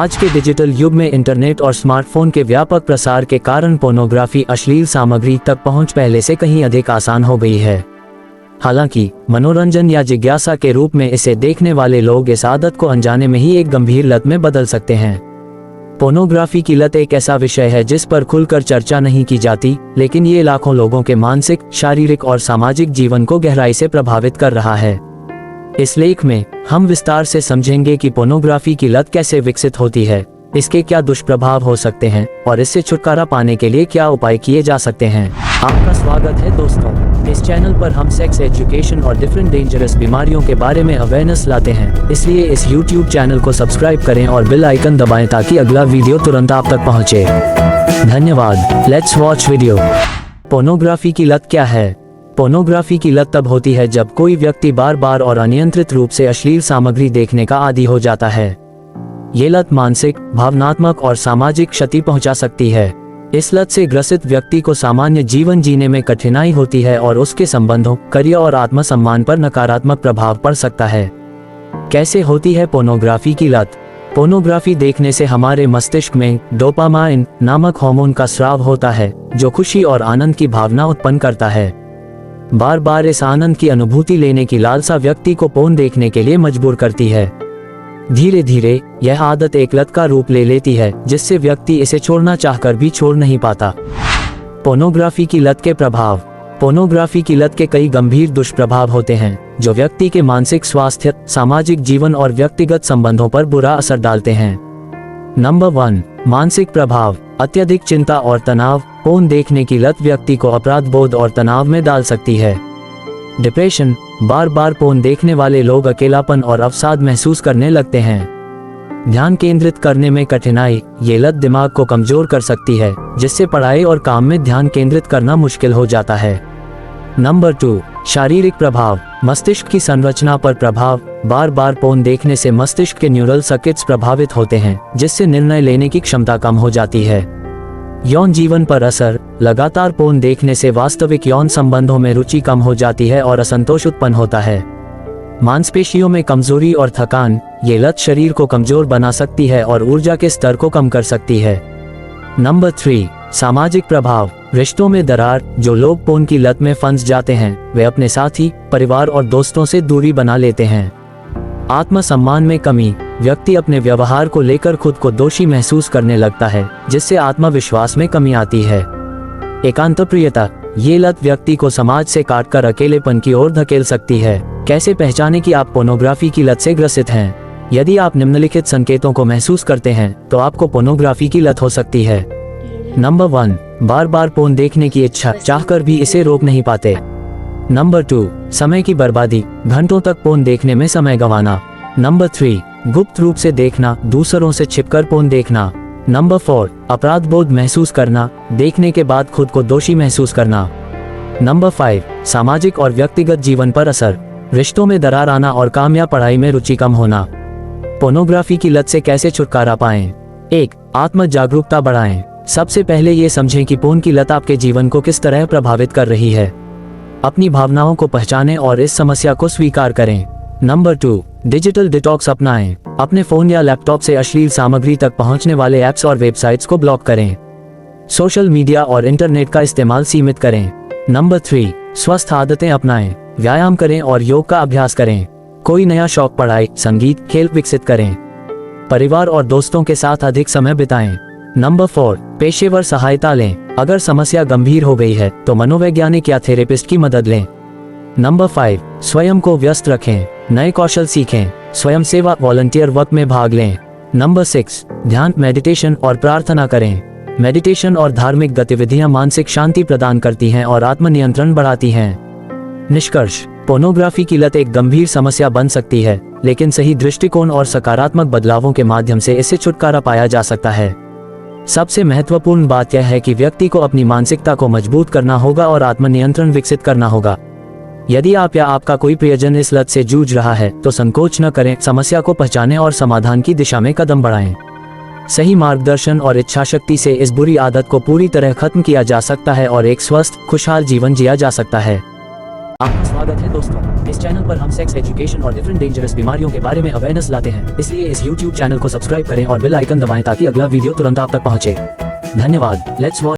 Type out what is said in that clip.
आज के डिजिटल युग में इंटरनेट और स्मार्टफोन के व्यापक प्रसार के कारण पोर्नोग्राफी अश्लील सामग्री तक पहुंच पहले से कहीं अधिक आसान हो गई है। हालांकि मनोरंजन या जिज्ञासा के रूप में इसे देखने वाले लोग इस आदत को अनजाने में ही एक गंभीर लत में बदल सकते हैं। पोर्नोग्राफी की लत एक ऐसा विषय है जिस पर खुलकर चर्चा नहीं की जाती, लेकिन ये लाखों लोगों के मानसिक, शारीरिक और सामाजिक जीवन को गहराई से प्रभावित कर रहा है। इस लेख में हम विस्तार से समझेंगे कि पोर्नोग्राफी की लत कैसे विकसित होती है, इसके क्या दुष्प्रभाव हो सकते हैं और इससे छुटकारा पाने के लिए क्या उपाय किए जा सकते हैं। आपका स्वागत है दोस्तों। इस चैनल पर हम सेक्स एजुकेशन और डिफरेंट डेंजरस बीमारियों के बारे में अवेयरनेस लाते हैं, इसलिए इस YouTube चैनल को सब्सक्राइब करें और बेल आइकन दबाएं ताकि अगला वीडियो तुरंत आप तक पहुंचे। धन्यवाद। Let's watch video. पोर्नोग्राफी की लत क्या है? पोर्नोग्राफी की लत तब होती है जब कोई व्यक्ति बार बार और अनियंत्रित रूप से अश्लील सामग्री देखने का आदी हो जाता है। ये लत मानसिक, भावनात्मक और सामाजिक क्षति पहुंचा सकती है। इस लत से ग्रसित व्यक्ति को सामान्य जीवन जीने में कठिनाई होती है और उसके संबंधों, करियर और आत्मसम्मान पर नकारात्मक प्रभाव पड़ सकता है। कैसे होती है पोर्नोग्राफी की लत? पोर्नोग्राफी देखने से हमारे मस्तिष्क में डोपामाइन नामक हार्मोन का स्राव होता है, जो खुशी और आनंद की भावना उत्पन्न करता है। बार बार इस आनंद की अनुभूति लेने की लालसा व्यक्ति को पोर्न देखने के लिए मजबूर करती है। धीरे धीरे यह आदत एक लत का रूप ले लेती है, जिससे व्यक्ति इसे छोड़ना चाहकर भी छोड़ नहीं पाता। पोर्नोग्राफी की लत के प्रभाव। पोर्नोग्राफी की लत के कई गंभीर दुष्प्रभाव होते हैं, जो व्यक्ति के मानसिक स्वास्थ्य, सामाजिक जीवन और व्यक्तिगत संबंधों पर बुरा असर डालते हैं। नंबर 1, मानसिक प्रभाव। अत्यधिक चिंता और तनाव। पोर्न देखने की लत व्यक्ति को अपराध बोध और तनाव में डाल सकती है। डिप्रेशन। बार बार पोर्न देखने वाले लोग अकेलापन और अवसाद महसूस करने लगते हैं। ध्यान केंद्रित करने में कठिनाई। ये लत दिमाग को कमजोर कर सकती है, जिससे पढ़ाई और काम में ध्यान केंद्रित करना मुश्किल हो जाता है। नंबर 2, शारीरिक प्रभाव। मस्तिष्क की संरचना पर प्रभाव। बार बार पोर्न देखने से मस्तिष्क के न्यूरल सर्किट्स प्रभावित होते हैं, जिससे निर्णय लेने की क्षमता कम हो जाती है। यौन जीवन पर असर। लगातार पोर्न देखने से वास्तविक यौन संबंधों में रुचि कम हो जाती है और असंतोष उत्पन्न होता है। मांसपेशियों में कमजोरी और थकान। ये लत शरीर को कमजोर बना सकती है और ऊर्जा के स्तर को कम कर सकती है। नंबर 3, सामाजिक प्रभाव। रिश्तों में दरार। जो लोग पोर्न की लत में फंस जाते हैं, वे अपने साथी, परिवार और दोस्तों से दूरी बना लेते हैं। आत्मसम्मान में कमी। व्यक्ति अपने व्यवहार को लेकर खुद को दोषी महसूस करने लगता है, जिससे आत्मविश्वास में कमी आती है। एकांतप्रियता। ये लत व्यक्ति को समाज से काटकर अकेलेपन की ओर धकेल सकती है। कैसे पहचानें कि आप पोर्नोग्राफी की लत से ग्रसित हैं? यदि आप निम्नलिखित संकेतों को महसूस करते हैं, तो आपको पोर्नोग्राफी की लत हो सकती है। नंबर 1, बार बार पोर्न देखने की इच्छा, चाहकर भी इसे रोक नहीं पाते। नंबर 2, समय की बर्बादी। घंटों तक पोर्न देखने में समय गंवाना। नंबर 3, गुप्त रूप से देखना, दूसरों से छिपकर पोर्न देखना। नंबर 4, अपराध बोध महसूस करना, देखने के बाद खुद को दोषी महसूस करना। नंबर 5, सामाजिक और व्यक्तिगत जीवन पर असर। रिश्तों में दरार आना और काम या पढ़ाई में रुचि कम होना। पोर्नोग्राफी की लत से कैसे छुटकारा पाएं? 1, आत्म जागरूकता बढ़ाएं। सबसे पहले ये समझें कि पोर्न की लत आपके जीवन को किस तरह प्रभावित कर रही है। अपनी भावनाओं को पहचानें और इस समस्या को स्वीकार करें। नंबर 2, डिजिटल डिटॉक्स अपनाएं। अपने फोन या लैपटॉप से अश्लील सामग्री तक पहुंचने वाले ऐप्स और वेबसाइट्स को ब्लॉक करें। सोशल मीडिया और इंटरनेट का इस्तेमाल सीमित करें। नंबर 3, स्वस्थ आदतें अपनाएं। व्यायाम करें और योग का अभ्यास करें। कोई नया शौक, पढ़ाई, संगीत, खेल विकसित करें। परिवार और दोस्तों के साथ अधिक समय बिताएं। नंबर 4, पेशेवर सहायता लें। अगर समस्या गंभीर हो गई है, तो मनोवैज्ञानिक या थेरेपिस्ट की मदद लें। नंबर 5, स्वयं को व्यस्त रखें। नए कौशल सीखें। स्वयं सेवा, वॉलंटियर वर्क में भाग लें। नंबर 6, ध्यान, मेडिटेशन और प्रार्थना करें। मेडिटेशन और धार्मिक गतिविधियां मानसिक शांति प्रदान करती हैं और आत्मनियंत्रण बढ़ाती हैं। निष्कर्ष। पोर्नोग्राफी की लत एक गंभीर समस्या बन सकती है, लेकिन सही दृष्टिकोण और सकारात्मक बदलावों के माध्यम से इससे छुटकारा पाया जा सकता है। सबसे महत्वपूर्ण बात यह है कि व्यक्ति को अपनी मानसिकता को मजबूत करना होगा और आत्मनियंत्रण विकसित करना होगा। यदि आप या आपका कोई प्रियजन इस लत से जूझ रहा है, तो संकोच न करें, समस्या को पहचानें और समाधान की दिशा में कदम बढ़ाएं। सही मार्गदर्शन और इच्छाशक्ति से इस बुरी आदत को पूरी तरह खत्म किया जा सकता है और एक स्वस्थ, खुशहाल जीवन जिया जा सकता है। आपका स्वागत है दोस्तों। इस चैनल पर हम सेक्स एजुकेशन और डिफरेंट डेंजरस बीमारियों के बारे में अवेयरनेस लाते हैं, इसलिए इस YouTube चैनल को सब्सक्राइब करें और बेल आइकन दबाएं ताकि अगला वीडियो तुरंत आप तक पहुंचे। धन्यवाद। Let's watch.